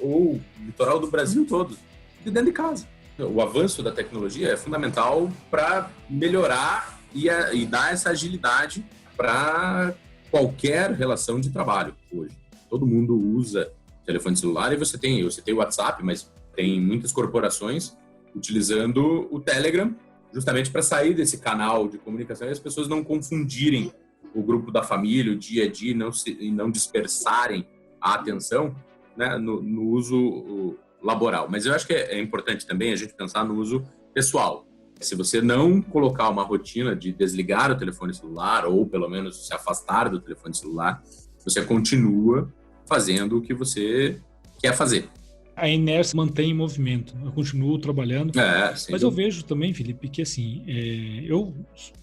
Ou o litoral do Brasil todo, de dentro de casa. O avanço da tecnologia é fundamental para melhorar e dar essa agilidade para qualquer relação de trabalho hoje. Todo mundo usa telefone celular e você tem o WhatsApp, mas tem muitas corporações utilizando o Telegram justamente para sair desse canal de comunicação e as pessoas não confundirem o grupo da família, o dia a dia, e não dispersarem a atenção, né, no uso laboral. Mas eu acho que é importante também a gente pensar no uso pessoal. Se você não colocar uma rotina de desligar o telefone celular ou pelo menos se afastar do telefone celular, você continua fazendo o que você quer fazer. a inércia mantém em movimento. Eu continuo trabalhando. Mas eu vejo também, Felipe, que assim, eu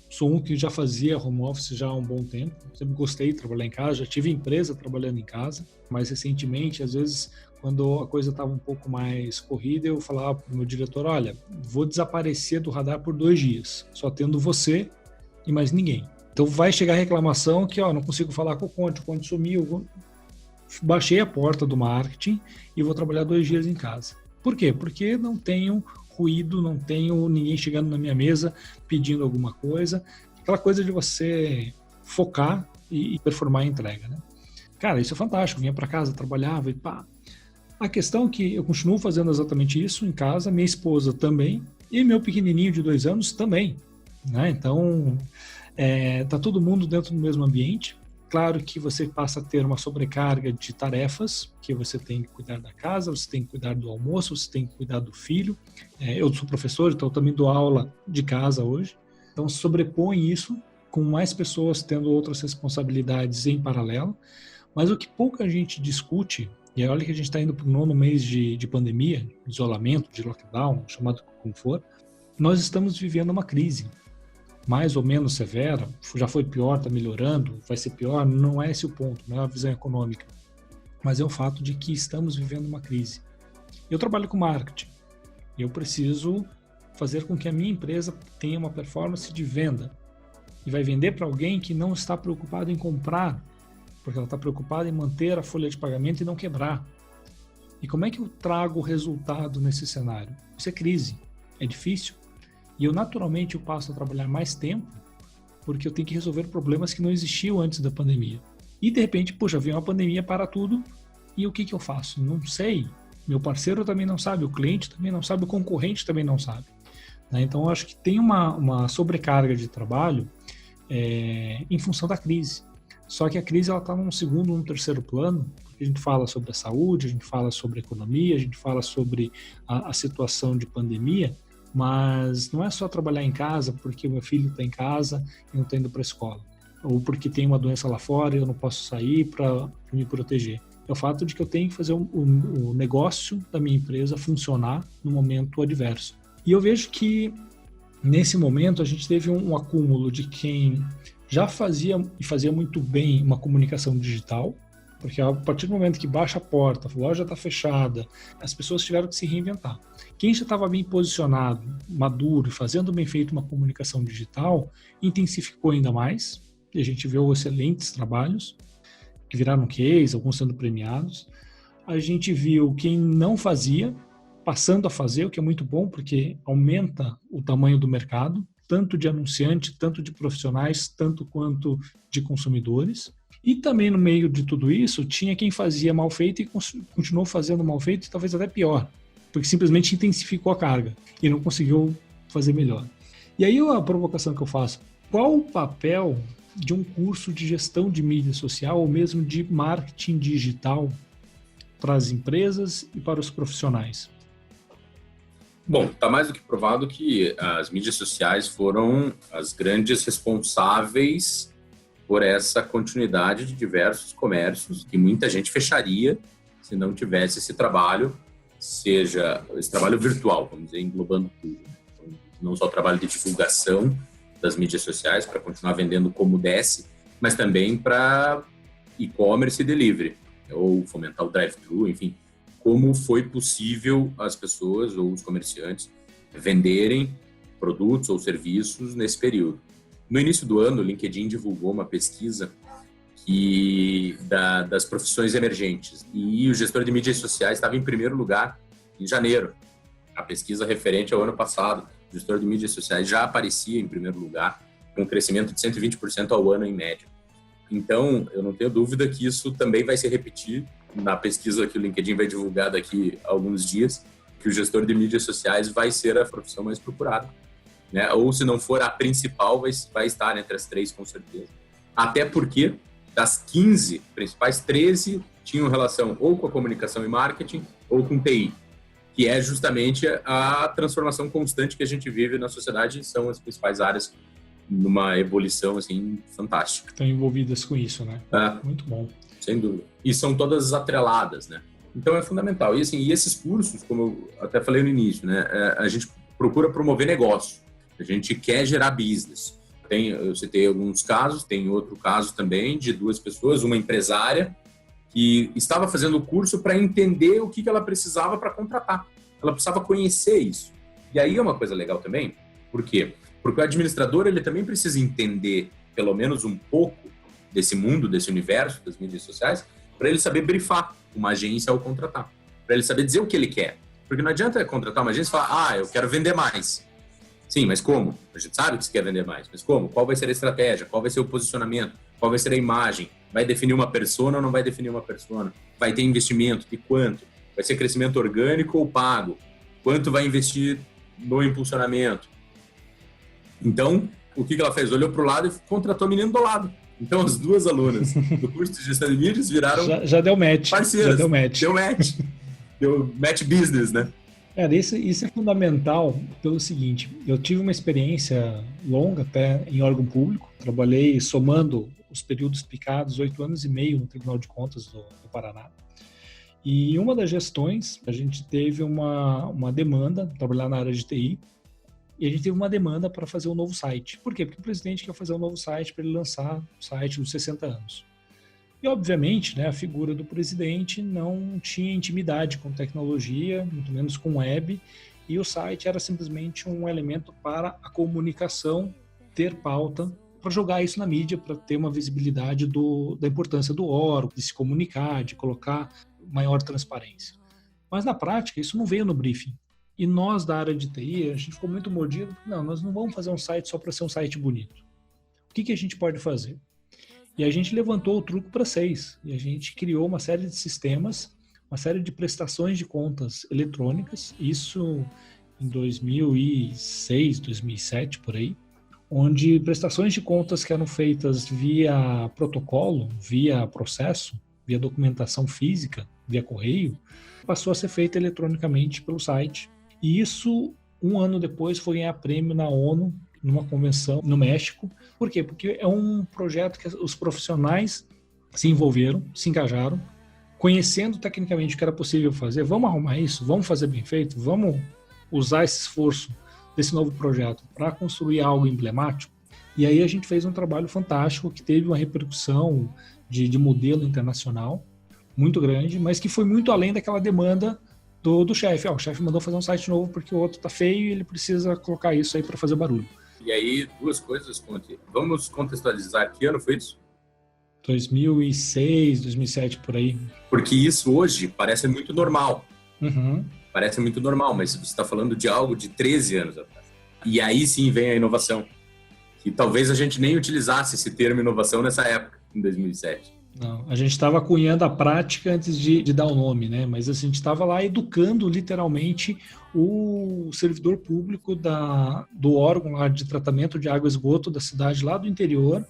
sou um que já fazia home office já há um bom tempo. Sempre gostei de trabalhar em casa, já tive empresa trabalhando em casa. Mas recentemente, às vezes, quando a coisa estava um pouco mais corrida, eu falava para o meu diretor, olha, vou desaparecer do radar por 2 dias, só tendo você e mais ninguém. Então vai chegar a reclamação que não consigo falar com o Conte sumiu. Baixei a porta do marketing e vou trabalhar 2 dias em casa. Por quê? Porque não tenho ruído, não tenho ninguém chegando na minha mesa pedindo alguma coisa. Aquela coisa de você focar e performar a entrega, né? Cara, isso é fantástico. Vinha para casa, trabalhava e pá. A questão é que eu continuo fazendo exatamente isso em casa, minha esposa também e meu pequenininho de 2 anos também, né? Então, tá todo mundo dentro do mesmo ambiente. Claro que você passa a ter uma sobrecarga de tarefas, que você tem que cuidar da casa, você tem que cuidar do almoço, você tem que cuidar do filho. Eu sou professor, então eu também dou aula de casa hoje. Então sobrepõe isso com mais pessoas tendo outras responsabilidades em paralelo. Mas o que pouca gente discute, e olha que a gente está indo para o 9º mês de pandemia, de isolamento, de lockdown, chamado como for, nós estamos vivendo uma crise. Mais ou menos severa, já foi pior, está melhorando, vai ser pior, não é esse o ponto, não é a visão econômica, mas é o fato de que estamos vivendo uma crise. Eu trabalho com marketing, eu preciso fazer com que a minha empresa tenha uma performance de venda, e vai vender para alguém que não está preocupado em comprar, porque ela está preocupada em manter a folha de pagamento e não quebrar. E como é que eu trago resultado nesse cenário? Isso é crise, é difícil. E eu naturalmente passo a trabalhar mais tempo porque eu tenho que resolver problemas que não existiam antes da pandemia. E de repente, vem uma pandemia para tudo e o que eu faço? Não sei. Meu parceiro também não sabe, o cliente também não sabe, o concorrente também não sabe. Né? Então, eu acho que tem uma sobrecarga de trabalho em função da crise. Só que a crise está num 2º, num 3º plano, porque a gente fala sobre a saúde, a gente fala sobre a economia, a gente fala sobre a situação de pandemia, mas não é só trabalhar em casa porque o meu filho está em casa e não está indo para a escola, ou porque tem uma doença lá fora e eu não posso sair para me proteger. É o fato de que eu tenho que fazer o negócio da minha empresa funcionar no momento adverso. E eu vejo que nesse momento a gente teve um acúmulo de quem já fazia e fazia muito bem uma comunicação digital, porque a partir do momento que baixa a porta, a loja está fechada, as pessoas tiveram que se reinventar. Quem já estava bem posicionado, maduro e fazendo bem feito uma comunicação digital, intensificou ainda mais, e a gente viu excelentes trabalhos, que viraram case, alguns sendo premiados. A gente viu quem não fazia, passando a fazer, o que é muito bom, porque aumenta o tamanho do mercado, tanto de anunciante, tanto de profissionais, tanto quanto de consumidores. E também no meio de tudo isso, tinha quem fazia mal feito e continuou fazendo mal feito, e talvez até pior, porque simplesmente intensificou a carga e não conseguiu fazer melhor. E aí a provocação que eu faço, qual o papel de um curso de gestão de mídia social ou mesmo de marketing digital para as empresas e para os profissionais? Bom, está mais do que provado que as mídias sociais foram as grandes responsáveis por essa continuidade de diversos comércios que muita gente fecharia se não tivesse esse trabalho, seja esse trabalho virtual, vamos dizer, englobando tudo. Então, não só o trabalho de divulgação das mídias sociais para continuar vendendo como desce, mas também para e-commerce e delivery, ou fomentar o drive-thru, enfim, como foi possível as pessoas ou os comerciantes venderem produtos ou serviços nesse período. No início do ano, o LinkedIn divulgou uma pesquisa das profissões emergentes e o gestor de mídias sociais estava em primeiro lugar em janeiro. A pesquisa referente ao ano passado, o gestor de mídias sociais já aparecia em primeiro lugar, com um crescimento de 120% ao ano em média. Então, eu não tenho dúvida que isso também vai se repetir na pesquisa que o LinkedIn vai divulgar daqui a alguns dias, que o gestor de mídias sociais vai ser a profissão mais procurada. Né? Ou se não for a principal, vai estar entre as 3 com certeza. Até porque das 15 principais, 13 tinham relação ou com a comunicação e marketing ou com TI, que é justamente a transformação constante que a gente vive na sociedade, são as principais áreas numa ebulição assim fantástica. Estão envolvidas com isso, né? Muito bom. Sem dúvida. E são todas atreladas, né? Então é fundamental. E assim, e esses cursos, como eu até falei no início, né, a gente procura promover negócio. A gente quer gerar business. Eu citei alguns casos, tem outro caso também de 2 pessoas, uma empresária que estava fazendo o curso para entender o que ela precisava para contratar. Ela precisava conhecer isso. E aí é uma coisa legal também, por quê? Porque o administrador ele também precisa entender pelo menos um pouco desse mundo, desse universo das mídias sociais, para ele saber brifar uma agência ao contratar, para ele saber dizer o que ele quer. Porque não adianta contratar uma agência e falar, eu quero vender mais. Sim, mas como? A gente sabe que você quer vender mais, mas como? Qual vai ser a estratégia? Qual vai ser o posicionamento? Qual vai ser a imagem? Vai definir uma persona ou não vai definir uma persona? Vai ter investimento? De quanto? Vai ser crescimento orgânico ou pago? Quanto vai investir no impulsionamento? Então, o que ela fez? Olhou para o lado e contratou o menino do lado. Então, as 2 alunas do curso de gestão de mídias viraram já deu match. Parceiras. Já deu match. Deu match. Deu match business, né? Cara, isso é fundamental pelo seguinte, eu tive uma experiência longa até em órgão público, trabalhei somando os períodos picados 8 anos e meio no Tribunal de Contas do Paraná. E uma das gestões, a gente teve uma demanda, trabalhar na área de TI, e a gente teve uma demanda para fazer um novo site. Por quê? Porque o presidente quer fazer um novo site para ele lançar o site dos 60 anos. E, obviamente, né, a figura do presidente não tinha intimidade com tecnologia, muito menos com web, e o site era simplesmente um elemento para a comunicação ter pauta, para jogar isso na mídia, para ter uma visibilidade da importância do órgão, de se comunicar, de colocar maior transparência. Mas, na prática, isso não veio no briefing. E nós, da área de TI, a gente ficou muito mordido. Não, nós não vamos fazer um site só para ser um site bonito. O que a gente pode fazer? E a gente levantou o truco para 6. E a gente criou uma série de sistemas, uma série de prestações de contas eletrônicas, isso em 2006, 2007, por aí, onde prestações de contas que eram feitas via protocolo, via processo, via documentação física, via correio, passou a ser feita eletronicamente pelo site. E isso, 1 ano depois, foi ganhar prêmio na ONU, numa convenção no México. Por quê? Porque é um projeto que os profissionais se envolveram, se engajaram, conhecendo tecnicamente o que era possível fazer. Vamos arrumar isso? Vamos fazer bem feito? Vamos usar esse esforço desse novo projeto para construir algo emblemático? E aí a gente fez um trabalho fantástico que teve uma repercussão de modelo internacional muito grande, mas que foi muito além daquela demanda do chefe. O chefe mandou fazer um site novo porque o outro tá feio e ele precisa colocar isso aí para fazer barulho. E aí, 2 coisas, Conte. Vamos contextualizar que ano foi isso? 2006, 2007, por aí. Porque isso hoje parece muito normal. Uhum. Parece muito normal, mas você está falando de algo de 13 anos atrás. E aí sim vem a inovação. Que talvez a gente nem utilizasse esse termo inovação nessa época, em 2007. Não, a gente estava cunhando a prática antes de dar o nome, né? Mas a gente estava lá educando literalmente o servidor público do órgão lá de tratamento de água e esgoto da cidade lá do interior,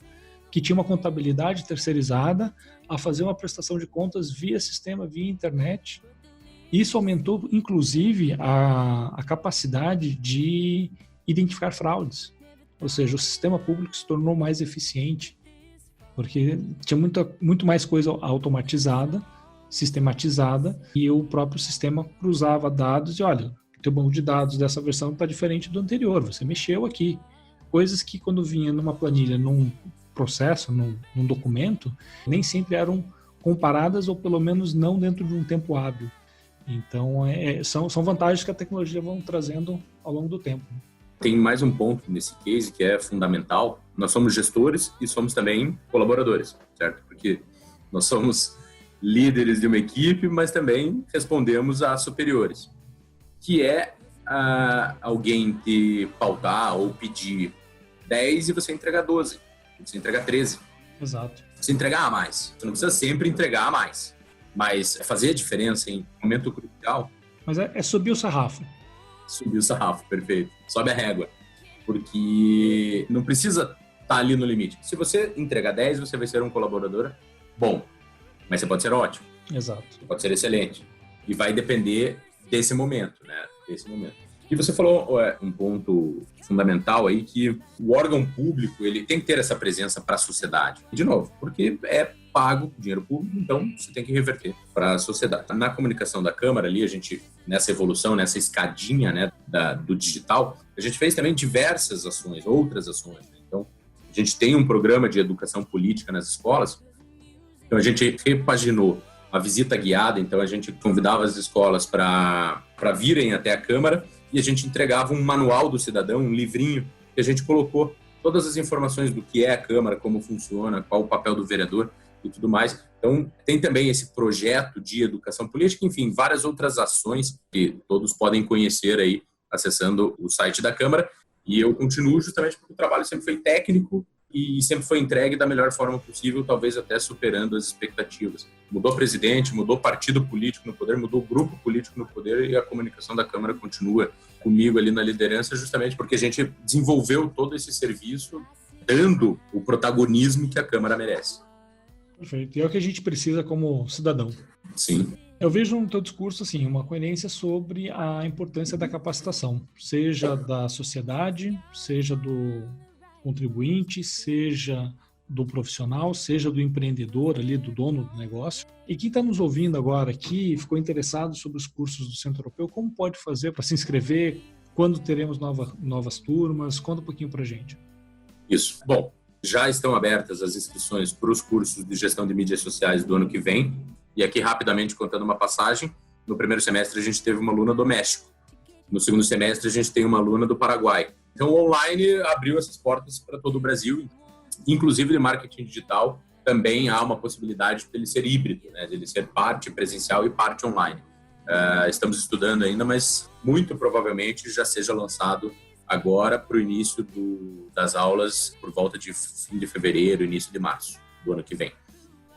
que tinha uma contabilidade terceirizada, a fazer uma prestação de contas via sistema, via internet. Isso aumentou, inclusive, a capacidade de identificar fraudes. Ou seja, o sistema público se tornou mais eficiente, porque tinha muito mais coisa automatizada, sistematizada, e o próprio sistema cruzava dados e, olha, o teu banco de dados dessa versão está diferente do anterior, você mexeu aqui. Coisas que quando vinha numa planilha, num processo, num documento, nem sempre eram comparadas ou pelo menos não dentro de um tempo hábil. Então, são vantagens que a tecnologia vão trazendo ao longo do tempo. Tem mais um ponto nesse case que é fundamental. Nós somos gestores e somos também colaboradores, certo? Porque nós somos líderes de uma equipe, mas também respondemos a superiores. Que é alguém te pautar ou pedir 10 e você entregar 12. Você entregar 13. Exato. Você entregar a mais. Você não precisa sempre entregar a mais. Mas fazer a diferença em momento crucial... Mas é subir o sarrafo. Subir o sarrafo, perfeito. Sobe a régua. Porque não precisa estar ali no limite. Se você entregar 10, você vai ser um colaborador bom. Mas você pode ser ótimo. Exato. Você pode ser excelente. E vai depender desse momento, né? Desse momento. E você falou um ponto fundamental aí, que o órgão público ele tem que ter essa presença para a sociedade. De novo, porque é pago, dinheiro público, então você tem que reverter para a sociedade. Na comunicação da Câmara ali, a gente, nessa evolução, nessa escadinha, né, do digital, a gente fez também diversas ações, outras ações. Então, a gente tem um programa de educação política nas escolas, então a gente repaginou a visita guiada, então a gente convidava as escolas para virem até a Câmara e a gente entregava um manual do cidadão, um livrinho, que a gente colocou todas as informações do que é a Câmara, como funciona, qual o papel do vereador e tudo mais. Então, tem também esse projeto de educação política, enfim, várias outras ações que todos podem conhecer aí acessando o site da Câmara. E eu continuo justamente porque o trabalho sempre foi técnico e sempre foi entregue da melhor forma possível, talvez até superando as expectativas. Mudou presidente, mudou partido político no poder, mudou grupo político no poder e a comunicação da Câmara continua comigo ali na liderança, justamente porque a gente desenvolveu todo esse serviço dando o protagonismo que a Câmara merece. Perfeito. E é o que a gente precisa como cidadão. Sim. Eu vejo no teu discurso assim, uma coerência sobre a importância da capacitação, seja da sociedade, seja do contribuinte, seja do profissional, seja do empreendedor ali, do dono do negócio. E quem está nos ouvindo agora aqui, ficou interessado sobre os cursos do Centro Europeu, como pode fazer para se inscrever? Quando teremos novas turmas? Conta um pouquinho para a gente. Isso. Bom, já estão abertas as inscrições para os cursos de gestão de mídias sociais do ano que vem. E aqui, rapidamente, contando uma passagem, no primeiro semestre a gente teve uma aluna do México. No segundo semestre a gente tem uma aluna do Paraguai. Então, o online abriu essas portas para todo o Brasil. Inclusive, de marketing digital, também há uma possibilidade de ele ser híbrido, né? De ele ser parte presencial e parte online. Estamos estudando ainda, mas muito provavelmente já seja lançado agora para o início das aulas por volta de fim de fevereiro, início de março do ano que vem.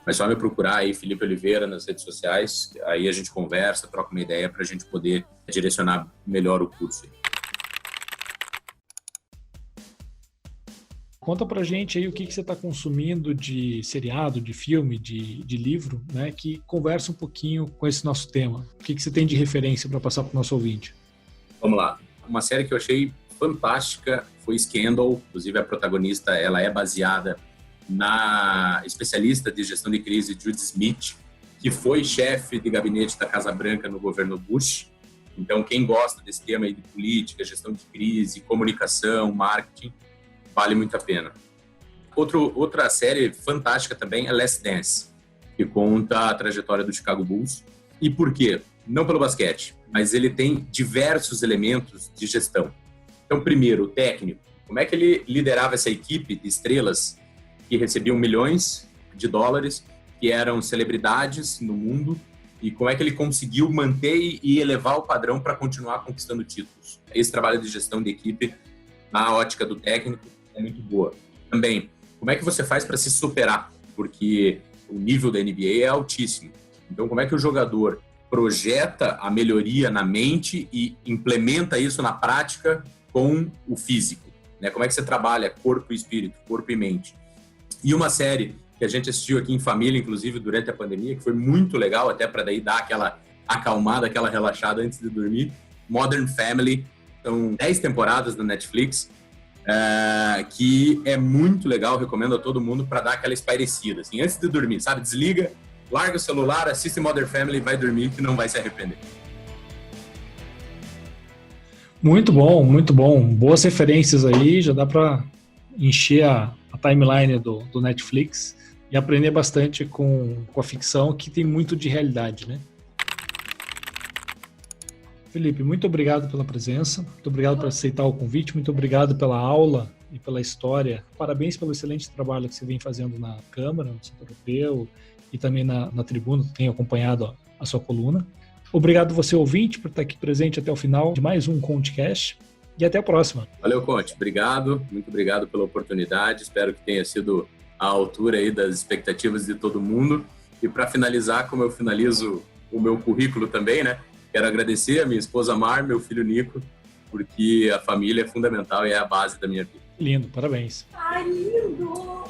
Mas só me procurar aí, Felipe Oliveira, nas redes sociais, aí a gente conversa, troca uma ideia para a gente poder direcionar melhor o curso. Conta pra gente aí o que você está consumindo de seriado, de filme, de livro, né, que conversa um pouquinho com esse nosso tema. O que você tem de referência para passar para o nosso ouvinte? Vamos lá. Uma série que eu achei fantástica foi Scandal. Inclusive, a protagonista ela é baseada na especialista de gestão de crise Judy Smith, que foi chefe de gabinete da Casa Branca no governo Bush. Então, quem gosta desse tema aí de política, gestão de crise, comunicação, marketing, vale muito a pena. Outra série fantástica também é Last Dance, que conta a trajetória do Chicago Bulls. E por quê? Não pelo basquete, mas ele tem diversos elementos de gestão. Então, primeiro, o técnico. Como é que ele liderava essa equipe de estrelas que recebiam milhões de dólares, que eram celebridades no mundo, e como é que ele conseguiu manter e elevar o padrão para continuar conquistando títulos. Esse trabalho de gestão de equipe, na ótica do técnico, é muito boa. Também, como é que você faz para se superar? Porque o nível da NBA é altíssimo. Então, como é que o jogador projeta a melhoria na mente e implementa isso na prática com o físico? Né? Como é que você trabalha corpo e espírito, corpo e mente? E uma série que a gente assistiu aqui em família, inclusive, durante a pandemia, que foi muito legal, até para daí dar aquela acalmada, aquela relaxada antes de dormir, Modern Family. São 10 temporadas da Netflix, que é muito legal, recomendo a todo mundo para dar aquela espairecida, assim, antes de dormir, sabe? Desliga, larga o celular, assiste Modern Family e vai dormir, que não vai se arrepender. Muito bom, muito bom. Boas referências aí, já dá para encher a timeline do Netflix e aprender bastante com a ficção, que tem muito de realidade, né? Felipe, muito obrigado pela presença, muito obrigado por aceitar o convite, muito obrigado pela aula e pela história. Parabéns pelo excelente trabalho que você vem fazendo na Câmara, no Centro Europeu e também na Tribuna, tenho acompanhado a sua coluna. Obrigado você, ouvinte, por estar aqui presente até o final de mais um ConteCast e até a próxima. Valeu, Conte. Obrigado, muito obrigado pela oportunidade. Espero que tenha sido à altura aí das expectativas de todo mundo. E para finalizar, como eu finalizo o meu currículo também, né? Quero agradecer a minha esposa Mar, meu filho Nico, porque a família é fundamental e é a base da minha vida. Lindo, parabéns. Ai, lindo!